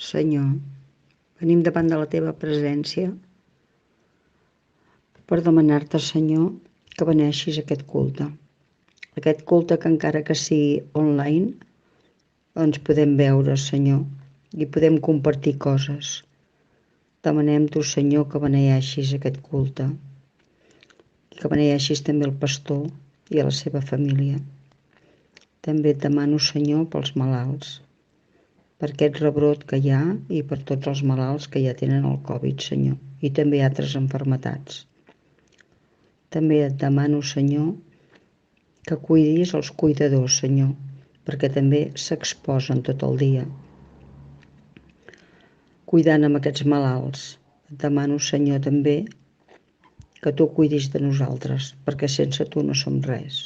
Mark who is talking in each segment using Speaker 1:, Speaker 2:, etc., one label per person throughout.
Speaker 1: Senyor, venim davant de la teva presència per demanar-te, Senyor, que beneixis aquest culte. Aquest culte que encara que sigui online, ens podem veure, Senyor, i podem compartir coses. Demanem-t'ho, Senyor, que beneeixis aquest culte i que beneeixis també el pastor i a la seva família. També et demano, Senyor, pels malalts, per aquest rebrot que hi ha i per tots els malalts que ja tenen el Covid, Senyor, i també altres malalties. També et demano, Senyor, que cuidis els cuidadors, Senyor, perquè també s'exposen tot el dia cuidant amb aquests malalts. Et demano, Senyor, també que tu cuidis de nosaltres, perquè sense tu no som res.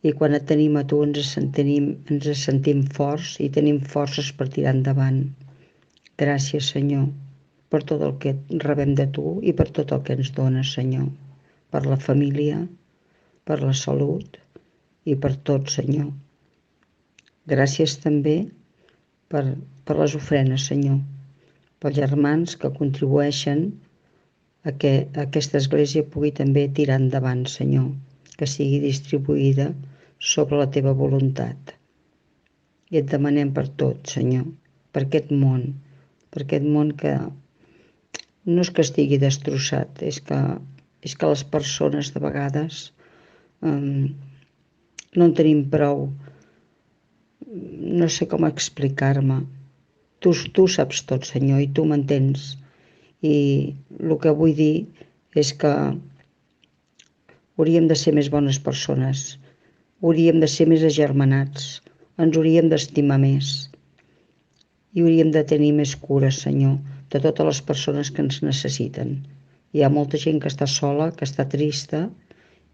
Speaker 1: I quan et tenim a tu ens sentim forts i tenim forces per tirar endavant. Gràcies, Senyor, per tot el que rebem de tu i per tot el que ens dones, Senyor, per la família, per la salut i per tot, Senyor. Gràcies també per les ofrenes, Senyor, pels germans que contribueixen a que aquesta església pugui també tirar endavant, Senyor, que sigui distribuïda sobre la teva voluntat. I et demanem per tot, Senyor, per aquest món que no és que estigui destrossat, és que les persones de vegades no en tenim prou. No sé com explicar-me. Tu saps tot, Senyor, i tu m'entens. I el que vull dir és que hauríem de ser més bones persones, hauríem de ser més agermanats, ens hauríem d'estimar més i hauríem de tenir més cura, Senyor, de totes les persones que ens necessiten. Hi ha molta gent que està sola, que està trista,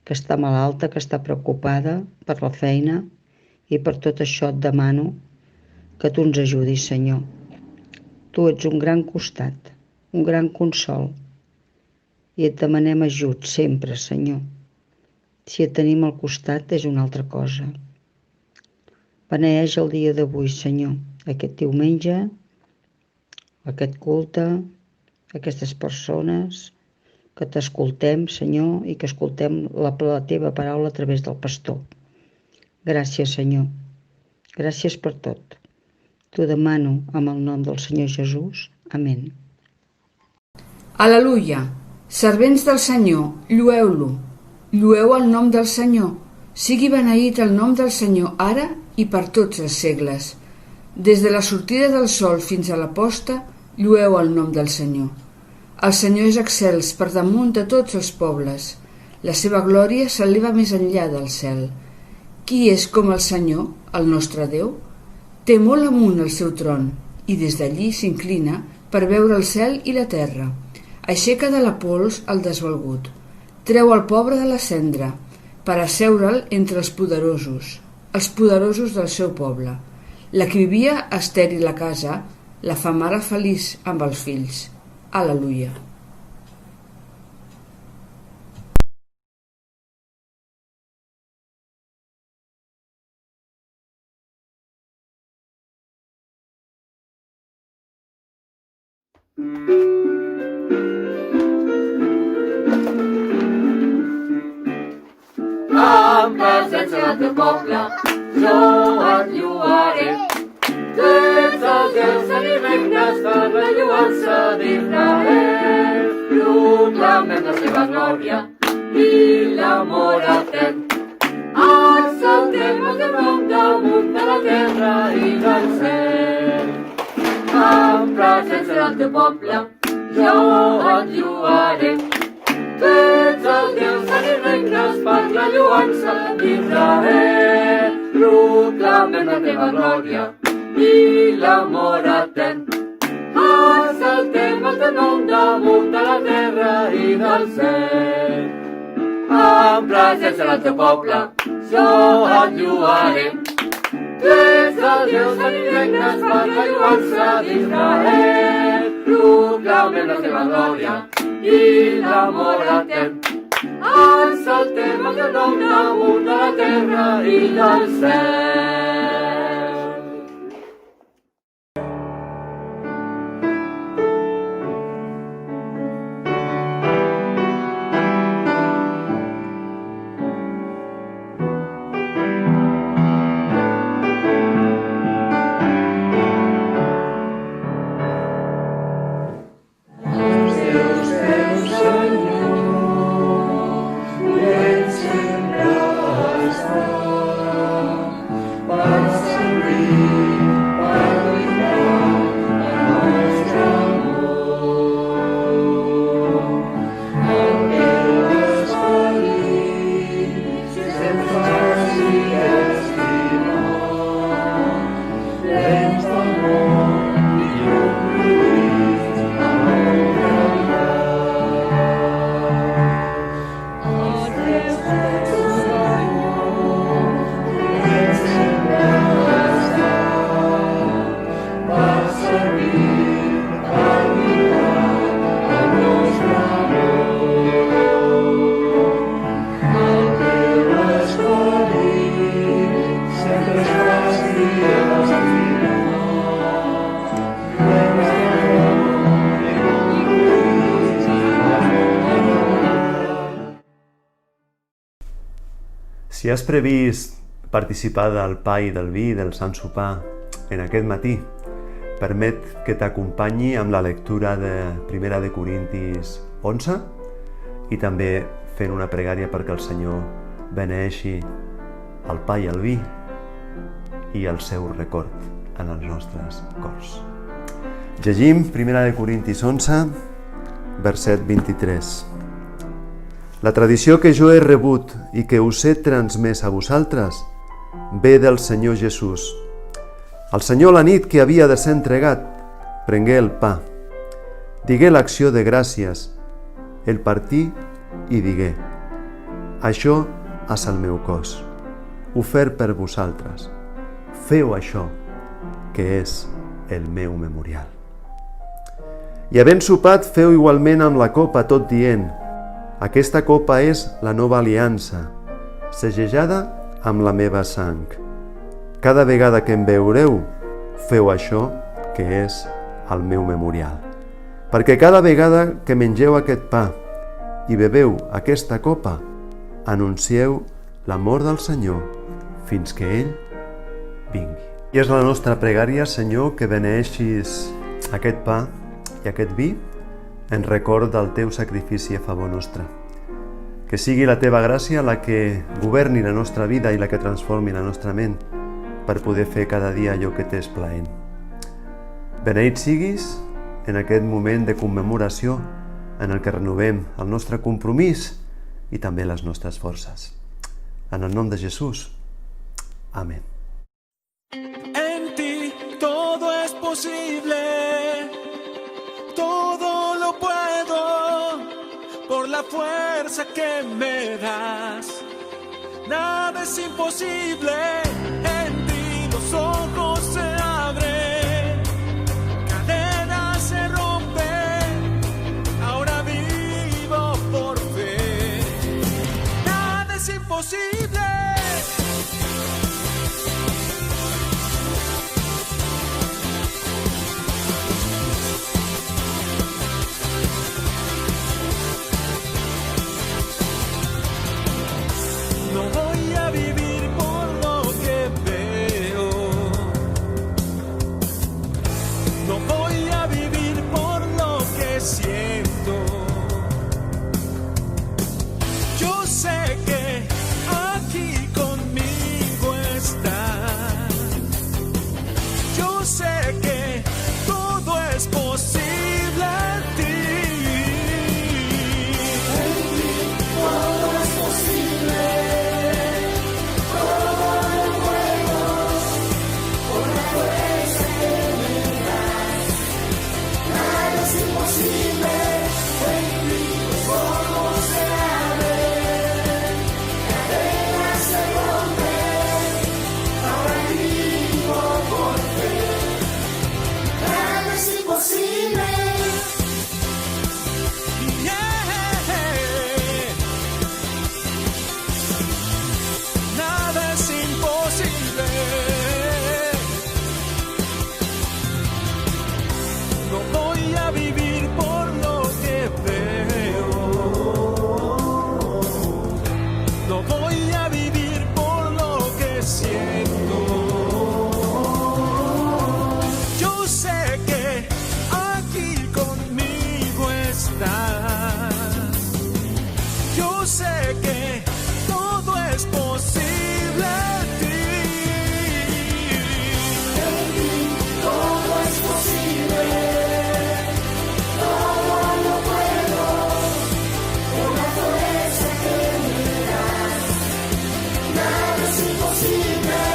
Speaker 1: que està malalta, que està preocupada per la feina, i per tot això et demano que tu ens ajudis, Senyor. Tu ets un gran costat, un gran consol, i et demanem ajut sempre, Senyor. Si et tenim al costat és una altra cosa. Beneeix el dia d'avui, Senyor, aquest diumenge, aquest culte, aquestes persones, que t'escoltem, Senyor, i que escoltem la teva paraula a través del pastor. Gràcies, Senyor. Gràcies per tot. T'ho demano amb el nom del Senyor Jesús. Amén.
Speaker 2: Aleluia! Servents del Senyor, llueu-lo. Llueu el nom del Senyor. Sigui beneït el nom del Senyor ara i per tots els segles. Des de la sortida del sol fins a la posta, llueu el nom del Senyor. El Senyor és excels per damunt de tots els pobles. La seva glòria s'eleva més enllà del cel. Qui és com el Senyor, el nostre Déu? Té molt amunt el seu tron i des d'allí s'inclina per veure el cel i la terra. Aixeca de la pols el desvalgut. Treu el pobre de la cendra per asseure'l entre els poderosos del seu poble. La que vivia estèril a casa, la fa mare feliç amb els fills. Aleluia.
Speaker 3: En presència del poble, jo et lloaré. Tots els déus i regnes per la lloança d'Israel. Proclamem la seva glòria i l'amor etern. Exaltem el teu nom damunt de la terra i del cel. En presència del teu poble, jo et lloaré. Tots els déus i regnes per la lloança d'Israel. Proclamem la teva glòria i l'amor etern. Exaltem el teu nom damunt de la terra i del cel. En presència del teu poble, jo et lloaré. Tots els déus i regnes per la lloança d'Israel. Proclamem la teva glòria i l'amor etern. Exaltem el teu nom damunt de la terra i del cel.
Speaker 4: Si has previst participar del pa i del vi del Sant Sopar en aquest matí, permet que t'acompanyi amb la lectura de 1 de Corintis 11 i també fent una pregària perquè el Senyor beneeixi el pa i el vi i el seu record en els nostres cors. Llegim 1 de Corintis 11, verset 23. La tradició que jo he rebut i que us he transmès a vosaltres ve del Senyor Jesús. El Senyor, la nit que havia de ser entregat, prengué el pa, digué l'acció de gràcies, el partí i digué: això és el meu cos, ofert per vosaltres. Feu això, que és el meu memorial. I havent sopat, feu igualment amb la copa, tot dient: aquesta copa és la nova aliança, segellada amb la meva sang. Cada vegada que em beureu, feu això, que és el meu memorial. Perquè cada vegada que mengeu aquest pa i beveu aquesta copa, anuncieu la mort del Senyor fins que ell vingui. I és la nostra pregària, Senyor, que beneeixis aquest pa i aquest vi en record del teu sacrifici a favor nostre. Que sigui la teva gràcia la que governi la nostra vida i la que transformi la nostra ment per poder fer cada dia allò que t'és plaent. Beneït siguis en aquest moment de commemoració en el que renovem el nostre compromís i també les nostres forces. En el nom de Jesús. Amén.
Speaker 5: En ti todo es posible, todo lo puedo por la fuerza que me das. Nada es imposible, en ti los ojos se abren, cadenas se rompen, ahora vivo por fe. Nada es imposible. No voy a vivir por lo que veo, no voy a vivir por lo que siento. Yo sé que aquí conmigo estás, yo sé que todo es posible en ti. Todo es posible. Nada es imposible. No voy a vivir por lo que veo, no voy a vivir por lo que siento. Yo sé que aquí conmigo estás, yo sé que todo es posible en ti. Todo es posible, todo lo puedo con la fuerza que me das. Nada es imposible.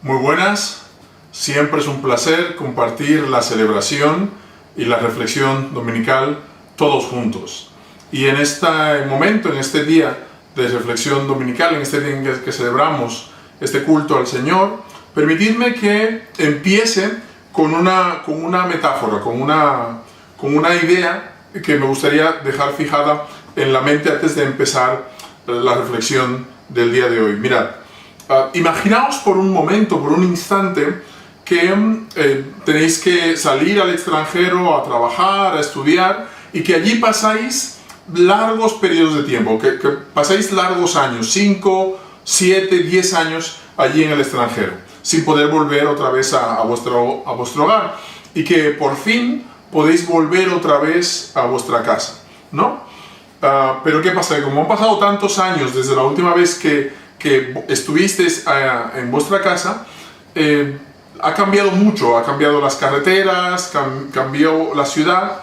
Speaker 6: Muy buenas, siempre es un placer compartir la celebración y la reflexión dominical todos juntos. Y en este momento, en este día de reflexión dominical, en este día en que celebramos este culto al Señor, permitidme que empiece con una metáfora, con una idea que me gustaría dejar fijada en la mente antes de empezar la reflexión del día de hoy. Mirad, imaginaos por un momento, por un instante, que tenéis que salir al extranjero a trabajar, a estudiar, y que allí pasáis largos periodos de tiempo, que pasáis largos años, 5, 7, 10 años allí en el extranjero, sin poder volver otra vez a vuestro hogar, y que por fin podéis volver otra vez a vuestra casa, ¿no? Pero ¿qué pasa? Que como han pasado tantos años desde la última vez que estuvisteis en vuestra casa, ha cambiado mucho, ha cambiado las carreteras, cambió la ciudad,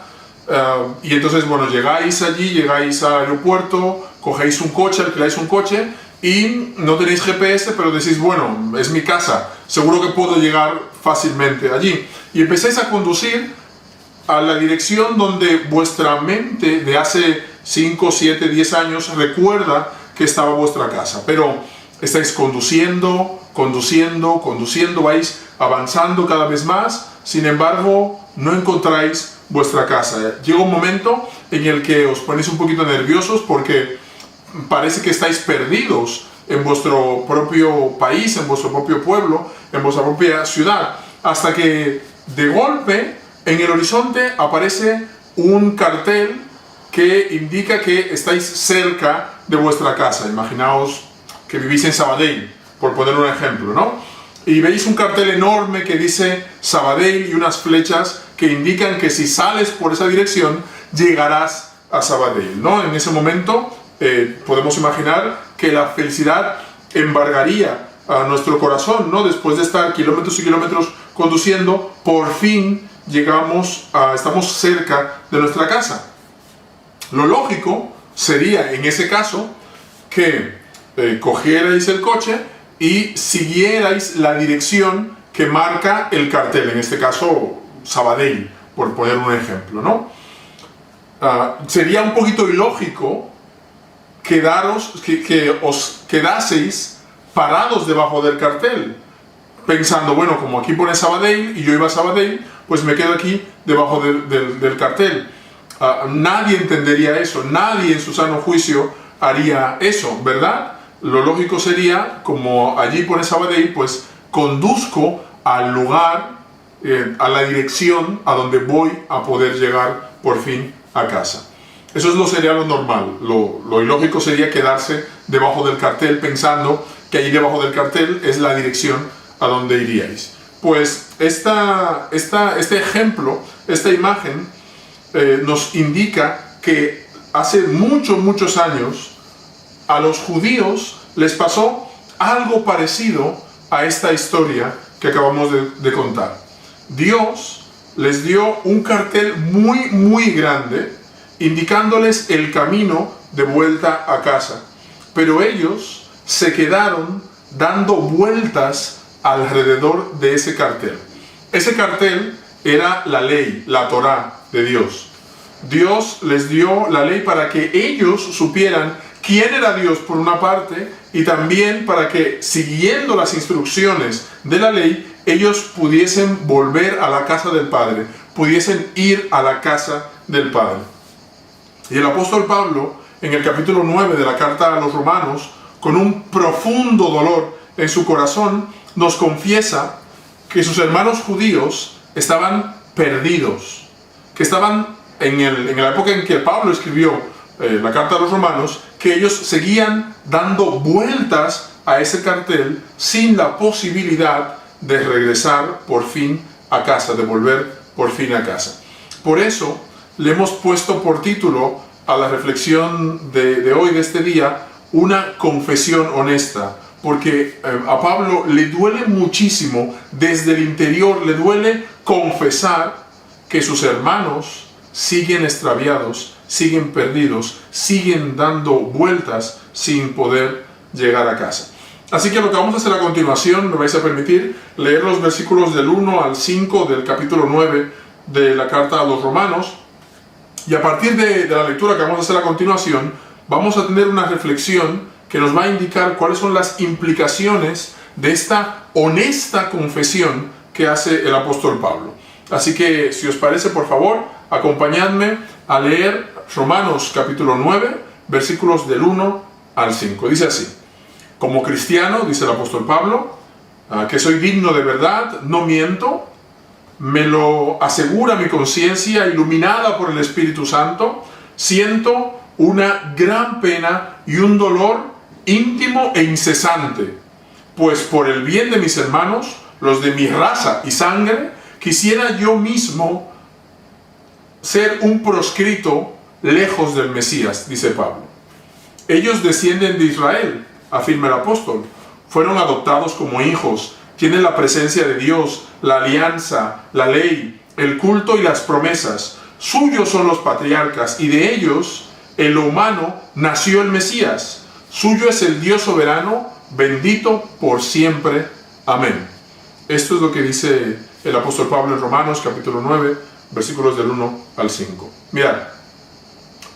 Speaker 6: y entonces, bueno, llegáis allí, llegáis al aeropuerto, cogéis un coche, alquiláis un coche, y no tenéis GPS, pero decís, bueno, es mi casa, seguro que puedo llegar fácilmente allí. Y empezáis a conducir a la dirección donde vuestra mente de hace 5, 7, 10 años recuerda que estaba vuestra casa. Pero estáis conduciendo, vais avanzando cada vez más, sin embargo, no encontráis vuestra casa. Llega un momento en el que os ponéis un poquito nerviosos porque parece que estáis perdidos en vuestro propio país, en vuestro propio pueblo, en vuestra propia ciudad, hasta que de golpe en el horizonte aparece un cartel que indica que estáis cerca de vuestra casa. Imaginaos que vivís en Sabadell, por poner un ejemplo, ¿no? Y veis un cartel enorme que dice Sabadell y unas flechas que indican que si sales por esa dirección llegarás a Sabadell, ¿no? En ese momento podemos imaginar que la felicidad embargaría a nuestro corazón, ¿no? Después de estar kilómetros y kilómetros conduciendo, por fin estamos cerca de nuestra casa. Lo lógico sería, en ese caso, que cogierais el coche y siguierais la dirección que marca el cartel, en este caso Sabadell, por poner un ejemplo, ¿no? Sería un poquito ilógico que os quedaseis parados debajo del cartel, pensando, bueno, como aquí pone Sabadell y yo iba a Sabadell, pues me quedo aquí debajo del cartel. Nadie entendería eso, nadie en su sano juicio haría eso, ¿verdad? Lo lógico sería, como allí pone Sabadell, pues conduzco al lugar, a la dirección a donde voy a poder llegar por fin a casa. Eso sería lo normal. Lo ilógico sería quedarse debajo del cartel pensando que allí debajo del cartel es la dirección a donde iríais. Pues este ejemplo, esta imagen, nos indica que hace muchos años a los judíos les pasó algo parecido a esta historia que acabamos de contar. Dios les dio un cartel muy grande indicándoles el camino de vuelta a casa, pero ellos se quedaron dando vueltas alrededor de ese cartel. Ese cartel era la ley, la Torá de Dios. Dios les dio la ley para que ellos supieran quién era Dios por una parte, y también para que, siguiendo las instrucciones de la ley, ellos pudiesen volver a la casa del Padre, pudiesen ir a la casa del Padre. Y el apóstol Pablo, en el capítulo 9 de la carta a los Romanos, con un profundo dolor en su corazón, nos confiesa que sus hermanos judíos estaban perdidos, que estaban en la época en que Pablo escribió la carta a los Romanos, que ellos seguían dando vueltas a ese cartel sin la posibilidad de regresar por fin a casa, de volver por fin a casa. Por eso le hemos puesto por título a la reflexión de hoy, de este día, una confesión honesta, porque a Pablo le duele muchísimo, desde el interior le duele confesar que sus hermanos siguen extraviados, siguen perdidos, siguen dando vueltas sin poder llegar a casa. Así que lo que vamos a hacer a continuación, me vais a permitir leer los versículos del 1 al 5 del capítulo 9 de la carta a los Romanos. Y a partir de la lectura que vamos a hacer a continuación, vamos a tener una reflexión que nos va a indicar cuáles son las implicaciones de esta honesta confesión que hace el apóstol Pablo. Así que, si os parece, por favor, acompañadme a leer Romanos capítulo 9, versículos del 1 al 5. Dice así: como cristiano, dice el apóstol Pablo, que soy digno de verdad, no miento, me lo asegura mi conciencia iluminada por el Espíritu Santo, siento una gran pena y un dolor íntimo e incesante, pues por el bien de mis hermanos, los de mi raza y sangre, quisiera yo mismo ser un proscrito lejos del Mesías, dice Pablo. Ellos descienden de Israel, afirma el apóstol, fueron adoptados como hijos, tienen la presencia de Dios, la alianza, la ley, el culto y las promesas. Suyos son los patriarcas y de ellos, en lo humano, nació el Mesías. Suyo es el Dios soberano, bendito por siempre. Amén. Esto es lo que dice el apóstol Pablo en Romanos capítulo 9, versículos del 1 al 5. Mirad,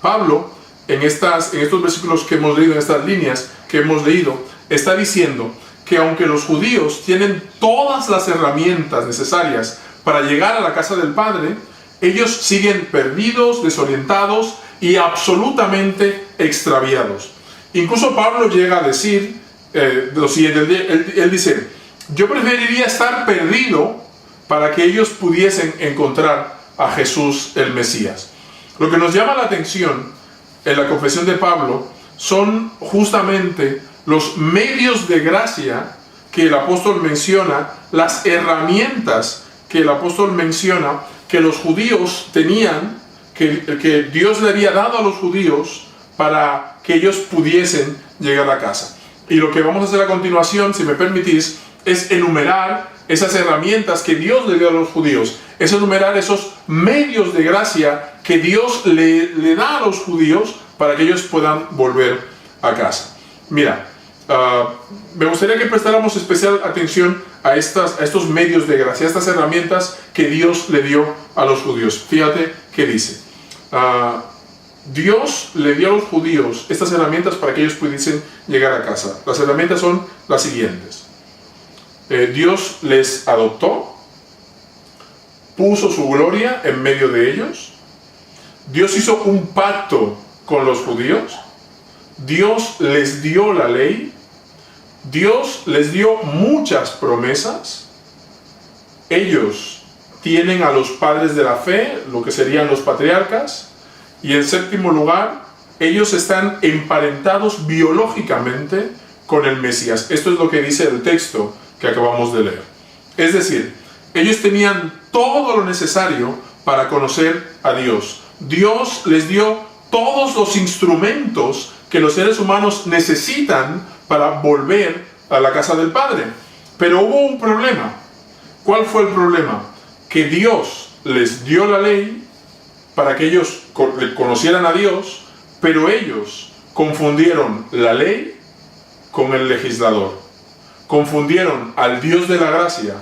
Speaker 6: Pablo en estos versículos que hemos leído, en estas líneas que hemos leído, está diciendo que aunque los judíos tienen todas las herramientas necesarias para llegar a la casa del Padre, ellos siguen perdidos, desorientados y absolutamente extraviados. Incluso Pablo llega a decir lo siguiente, él dice: yo preferiría estar perdido para que ellos pudiesen encontrar a Jesús el Mesías. Lo que nos llama la atención en la confesión de Pablo son justamente los medios de gracia que el apóstol menciona, las herramientas que el apóstol menciona que los judíos tenían, que Dios le había dado a los judíos para que ellos pudiesen llegar a casa. Y lo que vamos a hacer a continuación, si me permitís, es enumerar esas herramientas que Dios le dio a los judíos, es enumerar esos medios de gracia que Dios le da a los judíos para que ellos puedan volver a casa. Mira, me gustaría que prestáramos especial atención a estos medios de gracia, a estas herramientas que Dios le dio a los judíos. Fíjate qué dice. Dios le dio a los judíos estas herramientas para que ellos pudiesen llegar a casa. Las herramientas son las siguientes. Dios les adoptó, puso su gloria en medio de ellos. Dios hizo un pacto con los judíos. Dios les dio la ley. Dios les dio muchas promesas. Ellos tienen a los padres de la fe, lo que serían los patriarcas. Y en séptimo lugar, ellos están emparentados biológicamente con el Mesías. Esto es lo que dice el texto que acabamos de leer. Es decir, ellos tenían todo lo necesario para conocer a Dios. Dios les dio todos los instrumentos que los seres humanos necesitan para volver a la casa del Padre. Pero hubo un problema. ¿Cuál fue el problema? Que Dios les dio la ley para que ellos conocieran a Dios, pero ellos confundieron la ley con el legislador. Confundieron al Dios de la gracia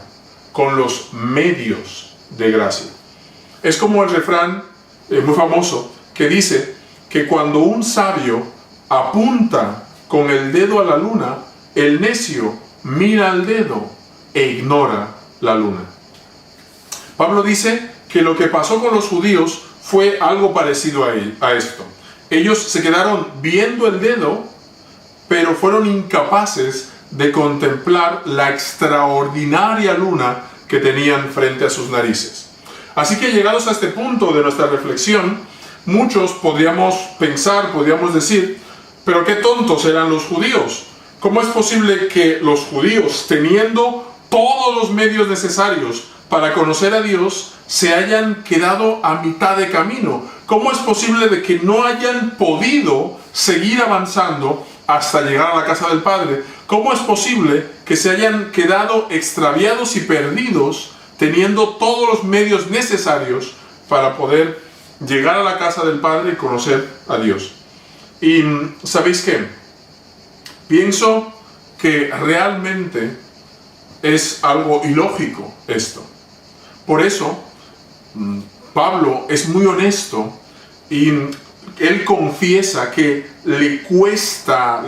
Speaker 6: con los medios de gracia. Es como el refrán muy famoso que dice que cuando un sabio apunta con el dedo a la luna, el necio mira al dedo e ignora la luna. Pablo dice que lo que pasó con los judíos fue algo parecido a esto. Ellos se quedaron viendo el dedo, pero fueron incapaces de contemplar la extraordinaria luna que tenían frente a sus narices. Así que llegados a este punto de nuestra reflexión, muchos podríamos pensar, podríamos decir: pero qué tontos eran los judíos. ¿Cómo es posible que los judíos, teniendo todos los medios necesarios para conocer a Dios, se hayan quedado a mitad de camino? ¿Cómo es posible de que no hayan podido seguir avanzando hasta llegar a la casa del Padre? ¿Cómo es posible que se hayan quedado extraviados y perdidos, teniendo todos los medios necesarios para poder llegar a la casa del Padre y conocer a Dios? Y ¿sabéis qué? Pienso que realmente es algo ilógico esto. Por eso, Pablo es muy honesto y él confiesa que le cuesta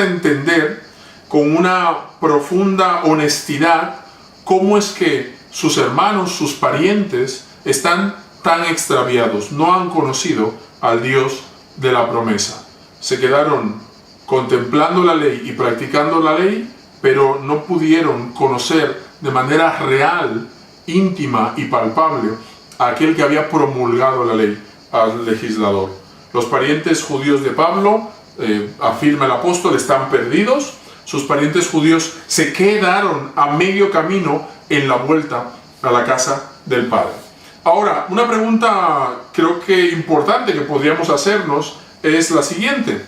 Speaker 6: entender con una profunda honestidad cómo es que sus hermanos, sus parientes, están tan extraviados, no han conocido al Dios de la promesa. Se quedaron contemplando la ley y practicando la ley, pero no pudieron conocer de manera real, íntima y palpable a aquel que había promulgado la ley, al legislador. Los parientes judíos de Pablo, afirma el apóstol, están perdidos. Sus parientes judíos se quedaron a medio camino en la vuelta a la casa del Padre. Ahora, una pregunta creo que importante que podríamos hacernos es la siguiente.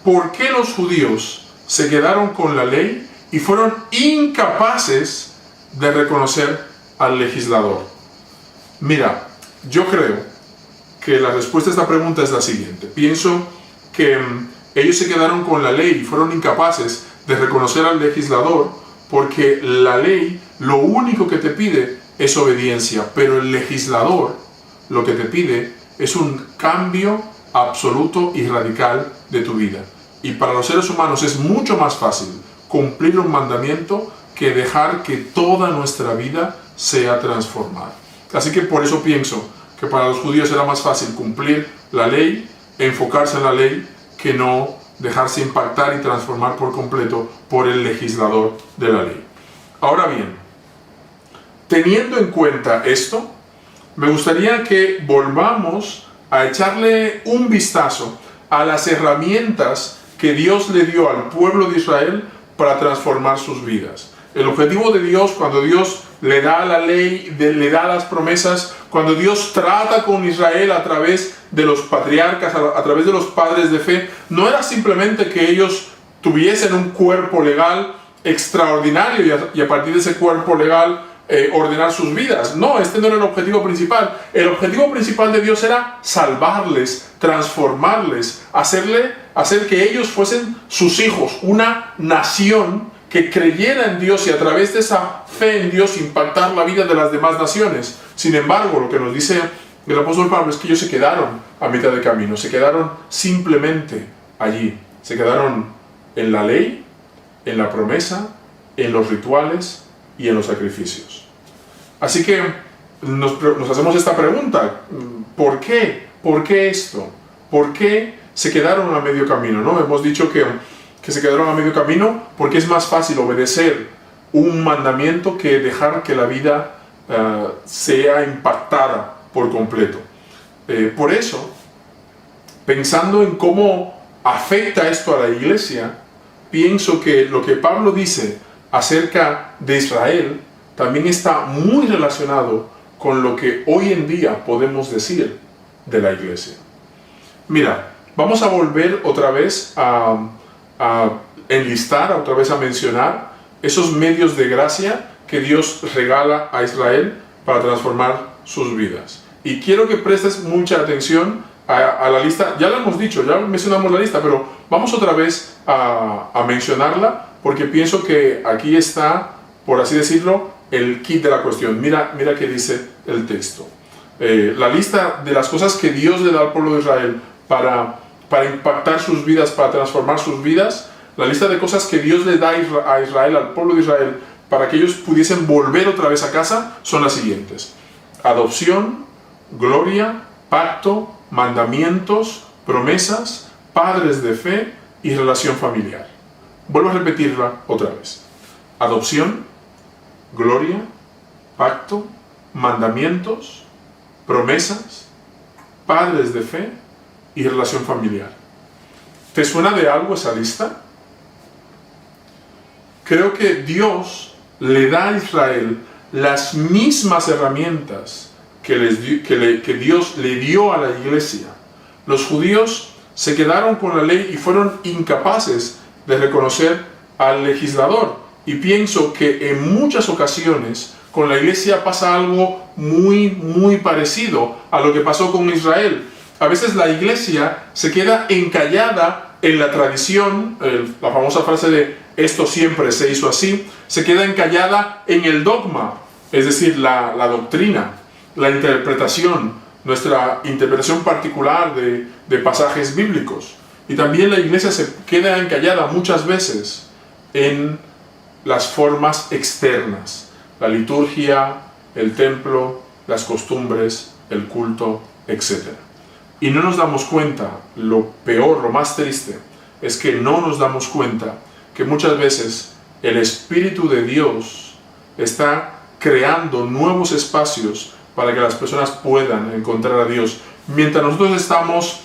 Speaker 6: ¿Por qué los judíos se quedaron con la ley y fueron incapaces de reconocer al legislador? Mira, yo creo que la respuesta a esta pregunta es la siguiente. Pienso que ellos se quedaron con la ley y fueron incapaces de reconocer al legislador porque la ley lo único que te pide es obediencia, pero el legislador lo que te pide es un cambio absoluto y radical de tu vida. Y para los seres humanos es mucho más fácil cumplir un mandamiento que dejar que toda nuestra vida sea transformada. Así que por eso pienso que para los judíos era más fácil cumplir la ley, enfocarse en la ley, que no dejarse impactar y transformar por completo por el legislador de la ley. Ahora bien, teniendo en cuenta esto, me gustaría que volvamos a echarle un vistazo a las herramientas que Dios le dio al pueblo de Israel para transformar sus vidas. El objetivo de Dios, cuando Dios le da la ley, le da las promesas, cuando Dios trata con Israel a través de los patriarcas, a través de los padres de fe, no era simplemente que ellos tuviesen un cuerpo legal extraordinario y a partir de ese cuerpo legal ordenar sus vidas. No, este no era el objetivo principal. El objetivo principal de Dios era salvarles, transformarles, hacer que ellos fuesen sus hijos, una nación que creyera en Dios y a través de esa fe en Dios impactar la vida de las demás naciones. Sin embargo, lo que nos dice el apóstol Pablo es que ellos se quedaron a mitad de camino, se quedaron simplemente allí, se quedaron en la ley, en la promesa, en los rituales y en los sacrificios. Así que nos hacemos esta pregunta: ¿por qué? ¿Por qué esto? ¿Por qué se quedaron a medio camino? ¿No? Hemos dicho que se quedaron a medio camino porque es más fácil obedecer un mandamiento que dejar que la vida sea impactada por completo. Por eso, pensando en cómo afecta esto a la iglesia, pienso que lo que Pablo dice acerca de Israel también está muy relacionado con lo que hoy en día podemos decir de la iglesia. Mira, vamos a volver otra vez a enlistar, otra vez a mencionar esos medios de gracia que Dios regala a Israel para transformar sus vidas. Y quiero que prestes mucha atención a la lista. Ya lo hemos dicho, ya mencionamos la lista, pero vamos otra vez a mencionarla porque pienso que aquí está, por así decirlo, el kit de la cuestión. Mira qué dice el texto. La lista de las cosas que Dios le da al pueblo de Israel para impactar sus vidas, para transformar sus vidas, la lista de cosas que Dios le da a Israel, al pueblo de Israel, para que ellos pudiesen volver otra vez a casa, son las siguientes: adopción, gloria, pacto, mandamientos, promesas, padres de fe y relación familiar. Vuelvo a repetirla otra vez: adopción, gloria, pacto, mandamientos, promesas, padres de fe y relación familiar. ¿Te suena de algo esa lista? Creo que Dios le da a Israel las mismas herramientas que Dios le dio a la iglesia. Los judíos se quedaron con la ley y fueron incapaces de reconocer al legislador. Y pienso que en muchas ocasiones con la iglesia pasa algo muy parecido a lo que pasó con Israel. A veces la iglesia se queda encallada en la tradición, la famosa frase de esto siempre se hizo así, se queda encallada en el dogma, es decir, la doctrina, la interpretación, nuestra interpretación particular de pasajes bíblicos. Y también la iglesia se queda encallada muchas veces en las formas externas, la liturgia, el templo, las costumbres, el culto, etc. Y no nos damos cuenta, lo peor, lo más triste, es que no nos damos cuenta que muchas veces el Espíritu de Dios está creando nuevos espacios para que las personas puedan encontrar a Dios. Mientras nosotros estamos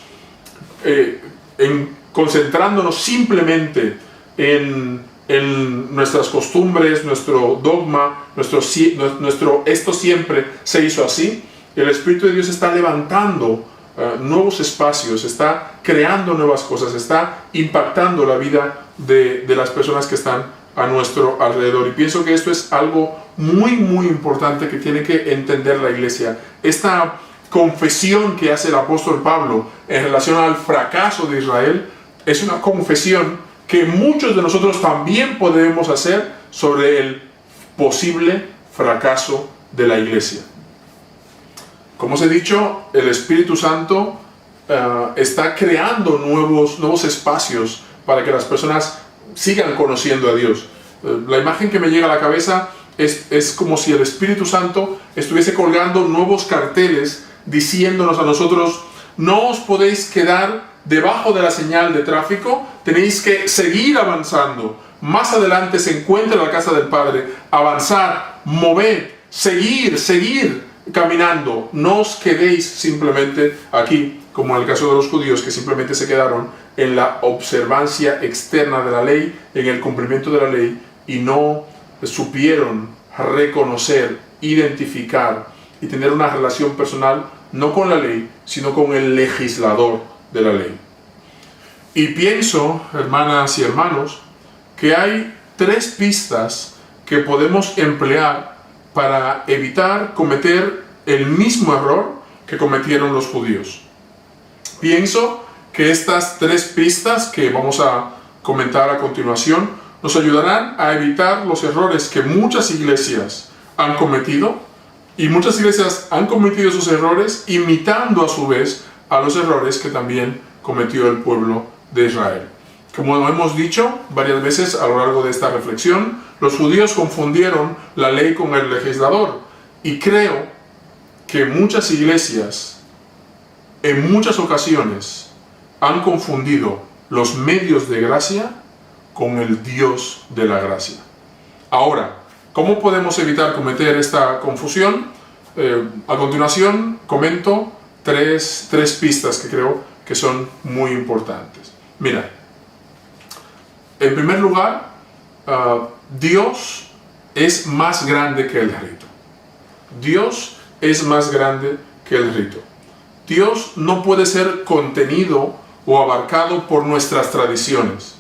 Speaker 6: concentrándonos simplemente en nuestras costumbres, nuestro dogma, nuestro esto siempre se hizo así, el Espíritu de Dios está levantando nuevos espacios, está creando nuevas cosas, está impactando la vida de las personas que están a nuestro alrededor. Y pienso que esto es algo muy, muy importante que tiene que entender la iglesia. Esta confesión que hace el apóstol Pablo en relación al fracaso de Israel es una confesión que muchos de nosotros también podemos hacer sobre el posible fracaso de la iglesia. Como os he dicho, el Espíritu Santo está creando nuevos espacios para que las personas sigan conociendo a Dios. La imagen que me llega a la cabeza es como si el Espíritu Santo estuviese colgando nuevos carteles diciéndonos a nosotros: no os podéis quedar debajo de la señal de tráfico, tenéis que seguir avanzando. Más adelante se encuentra la casa del Padre. Avanzar, mover, seguir caminando. No os quedéis simplemente aquí, como en el caso de los judíos, que simplemente se quedaron en la observancia externa de la ley, en el cumplimiento de la ley, y no supieron reconocer, identificar y tener una relación personal no con la ley, sino con el legislador de la ley. Y pienso, hermanas y hermanos, que hay 3 pistas que podemos emplear para evitar cometer el mismo error que cometieron los judíos. Pienso que estas 3 pistas que vamos a comentar a continuación nos ayudarán a evitar los errores que muchas iglesias han cometido, y muchas iglesias han cometido esos errores imitando a su vez a los errores que también cometió el pueblo de Israel. Como hemos dicho varias veces a lo largo de esta reflexión, los judíos confundieron la ley con el legislador, y creo que muchas iglesias en muchas ocasiones han confundido los medios de gracia con el Dios de la gracia. Ahora, ¿cómo podemos evitar cometer esta confusión? A continuación comento tres pistas que creo que son muy importantes. Mira, en primer lugar, Dios es más grande que el rito. Dios es más grande que el rito. Dios no puede ser contenido o abarcado por nuestras tradiciones.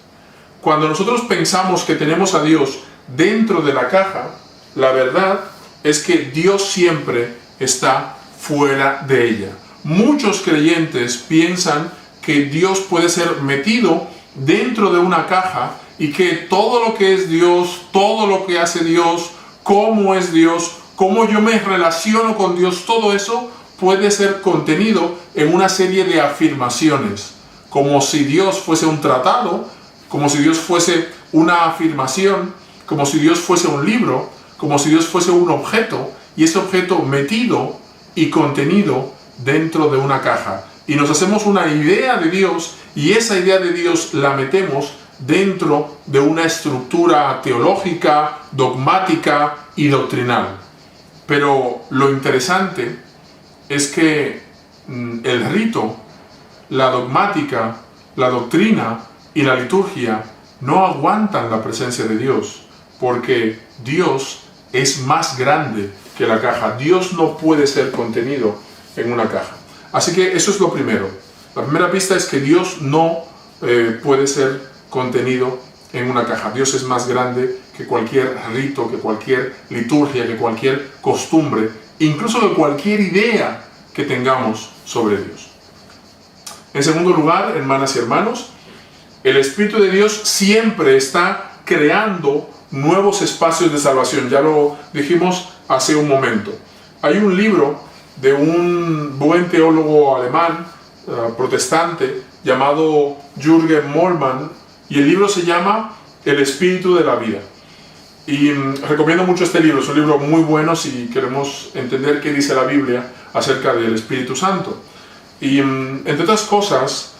Speaker 6: Cuando nosotros pensamos que tenemos a Dios dentro de la caja, la verdad es que Dios siempre está fuera de ella. Muchos creyentes piensan que Dios puede ser metido dentro de una caja y que todo lo que es Dios, todo lo que hace Dios, cómo es Dios, cómo yo me relaciono con Dios, todo eso puede ser contenido en una serie de afirmaciones, como si Dios fuese un tratado, como si Dios fuese una afirmación, como si Dios fuese un libro, como si Dios fuese un objeto, y ese objeto metido y contenido dentro de una caja. Y nos hacemos una idea de Dios, y esa idea de Dios la metemos dentro de una estructura teológica, dogmática y doctrinal. Pero lo interesante es que el rito, la dogmática, la doctrina y la liturgia no aguantan la presencia de Dios, porque Dios es más grande que la caja. Dios no puede ser contenido en una caja. Así que eso es lo primero. La primera pista es que Dios no puede ser contenido en una caja. Dios es más grande que cualquier rito, que cualquier liturgia, que cualquier costumbre, incluso que cualquier idea que tengamos sobre Dios. En segundo lugar, hermanas y hermanos, el Espíritu de Dios siempre está creando nuevos espacios de salvación. Ya lo dijimos hace un momento. Hay un libro de un buen teólogo alemán, protestante, llamado Jürgen Moltmann, y el libro se llama El Espíritu de la Vida. Y recomiendo mucho este libro, es un libro muy bueno si queremos entender qué dice la Biblia acerca del Espíritu Santo. Y entre otras cosas,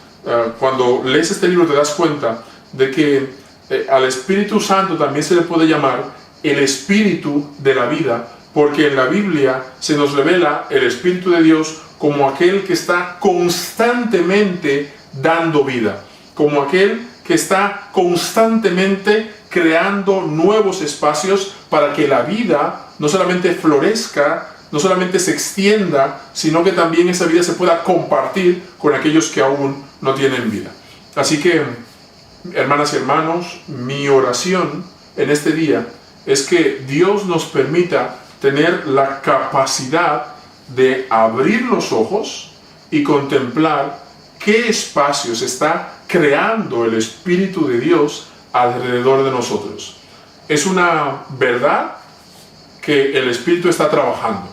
Speaker 6: cuando lees este libro te das cuenta de que al Espíritu Santo también se le puede llamar el Espíritu de la vida, porque en la Biblia se nos revela el Espíritu de Dios como aquel que está constantemente dando vida, como aquel que está constantemente creando nuevos espacios para que la vida no solamente florezca, no solamente se extienda, sino que también esa vida se pueda compartir con aquellos que aún no tienen vida. Así que, hermanas y hermanos, mi oración en este día es que Dios nos permita tener la capacidad de abrir los ojos y contemplar qué espacios está creando el Espíritu de Dios alrededor de nosotros. Es una verdad que el Espíritu está trabajando.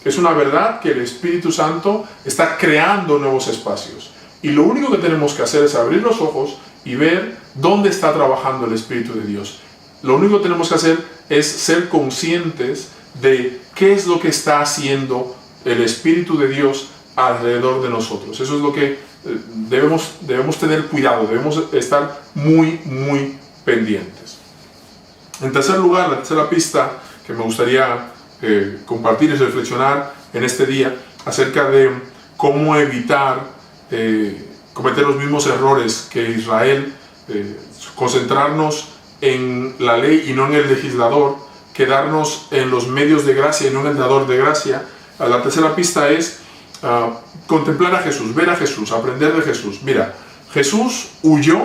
Speaker 6: Es una verdad que el Espíritu Santo está creando nuevos espacios. Y lo único que tenemos que hacer es abrir los ojos y ver dónde está trabajando el Espíritu de Dios. Lo único que tenemos que hacer es ser conscientes de qué es lo que está haciendo el Espíritu de Dios alrededor de nosotros. Eso es lo que debemos tener cuidado, debemos estar muy pendientes. En tercer lugar, la tercera pista que me gustaría compartir y reflexionar en este día acerca de cómo evitar cometer los mismos errores que Israel, concentrarnos en la ley y no en el legislador, quedarnos en los medios de gracia y no en el dador de gracia. La tercera pista es contemplar a Jesús, ver a Jesús, aprender de Jesús. Mira, Jesús huyó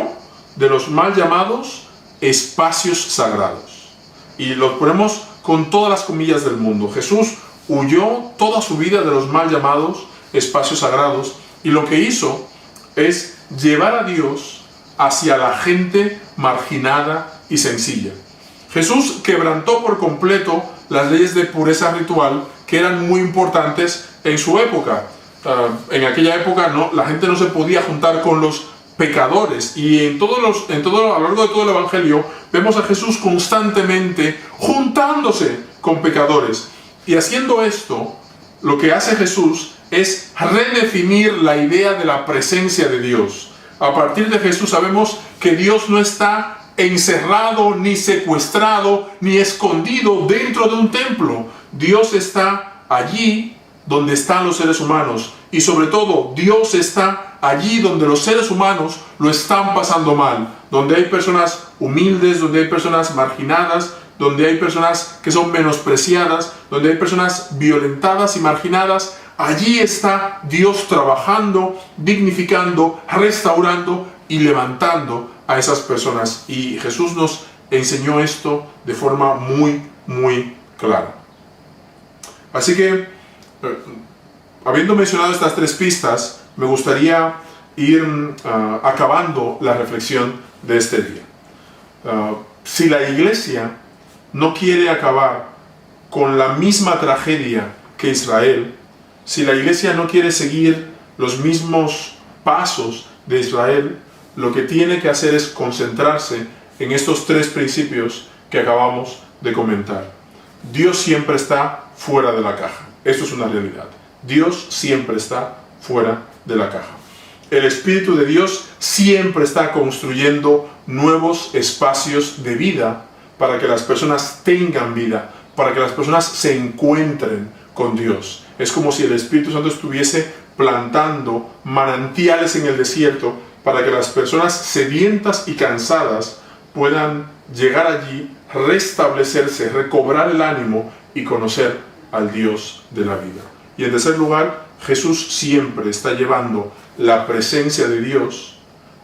Speaker 6: de los mal llamados espacios sagrados. Y los ponemos con todas las comillas del mundo. Jesús huyó toda su vida de los mal llamados espacios sagrados, y lo que hizo es llevar a Dios hacia la gente marginada y sencilla. Jesús quebrantó por completo las leyes de pureza ritual que eran muy importantes en su época. En aquella época la gente no se podía juntar con los pecadores, y a lo largo de todo el Evangelio vemos a Jesús constantemente juntándose con pecadores. Y haciendo esto, lo que hace Jesús es redefinir la idea de la presencia de Dios. A partir de Jesús sabemos que Dios no está encerrado, ni secuestrado, ni escondido dentro de un templo. Dios está allí donde están los seres humanos, y sobre todo Dios está allí donde los seres humanos lo están pasando mal, donde hay personas humildes, donde hay personas marginadas, donde hay personas que son menospreciadas, donde hay personas violentadas y marginadas. Allí está Dios trabajando, dignificando, restaurando y levantando a esas personas. Y Jesús nos enseñó esto de forma muy clara. Así que, habiendo mencionado estas tres pistas, me gustaría ir acabando la reflexión de este día. Si la Iglesia no quiere acabar con la misma tragedia que Israel, si la Iglesia no quiere seguir los mismos pasos de Israel, lo que tiene que hacer es concentrarse en estos tres principios que acabamos de comentar. Dios siempre está fuera de la caja. Esto es una realidad. Dios siempre está fuera de la caja. El Espíritu de Dios siempre está construyendo nuevos espacios de vida para que las personas tengan vida, para que las personas se encuentren con Dios. Es como si el Espíritu Santo estuviese plantando manantiales en el desierto para que las personas sedientas y cansadas puedan llegar allí, restablecerse, recobrar el ánimo y conocer al Dios de la vida. Y en tercer lugar, Jesús siempre está llevando la presencia de Dios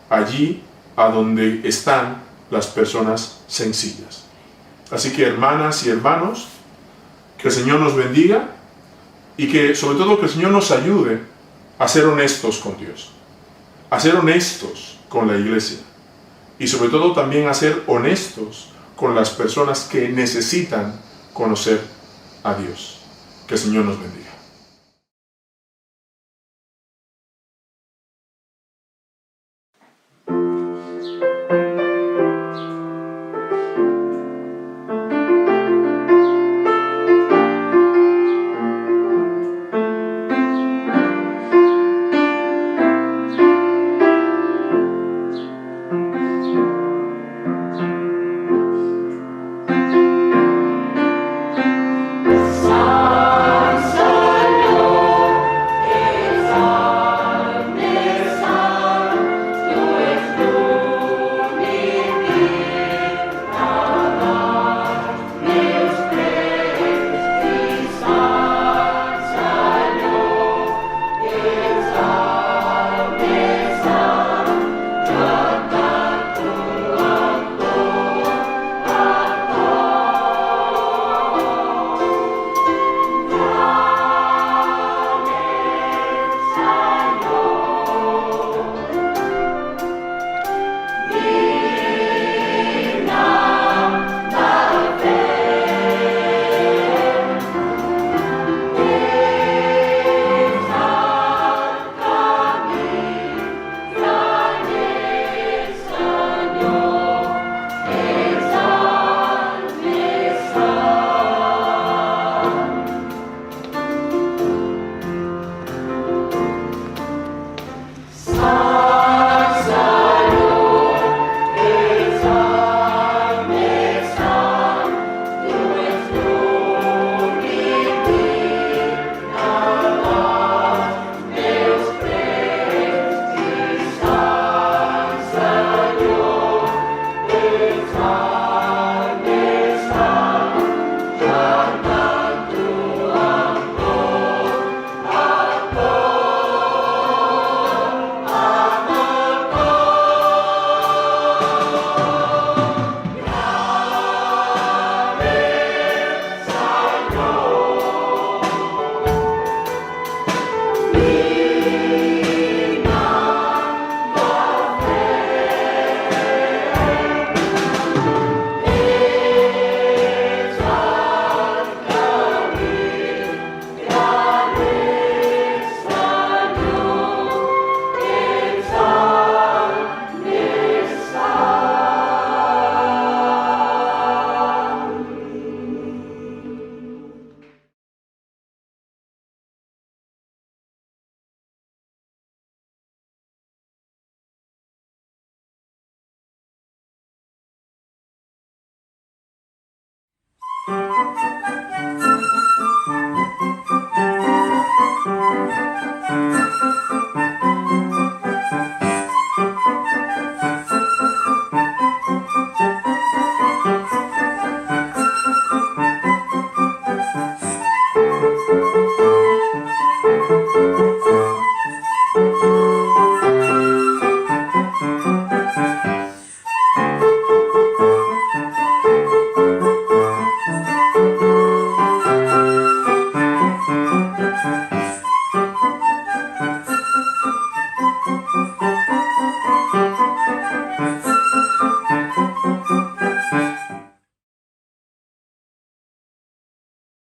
Speaker 6: allí a donde están las personas sencillas. Así que, hermanas y hermanos, que el Señor nos bendiga y que sobre todo que el Señor nos ayude a ser honestos con Dios, a ser honestos con la Iglesia y sobre todo también a ser honestos con las personas que necesitan conocer a Dios. Que el Señor nos bendiga.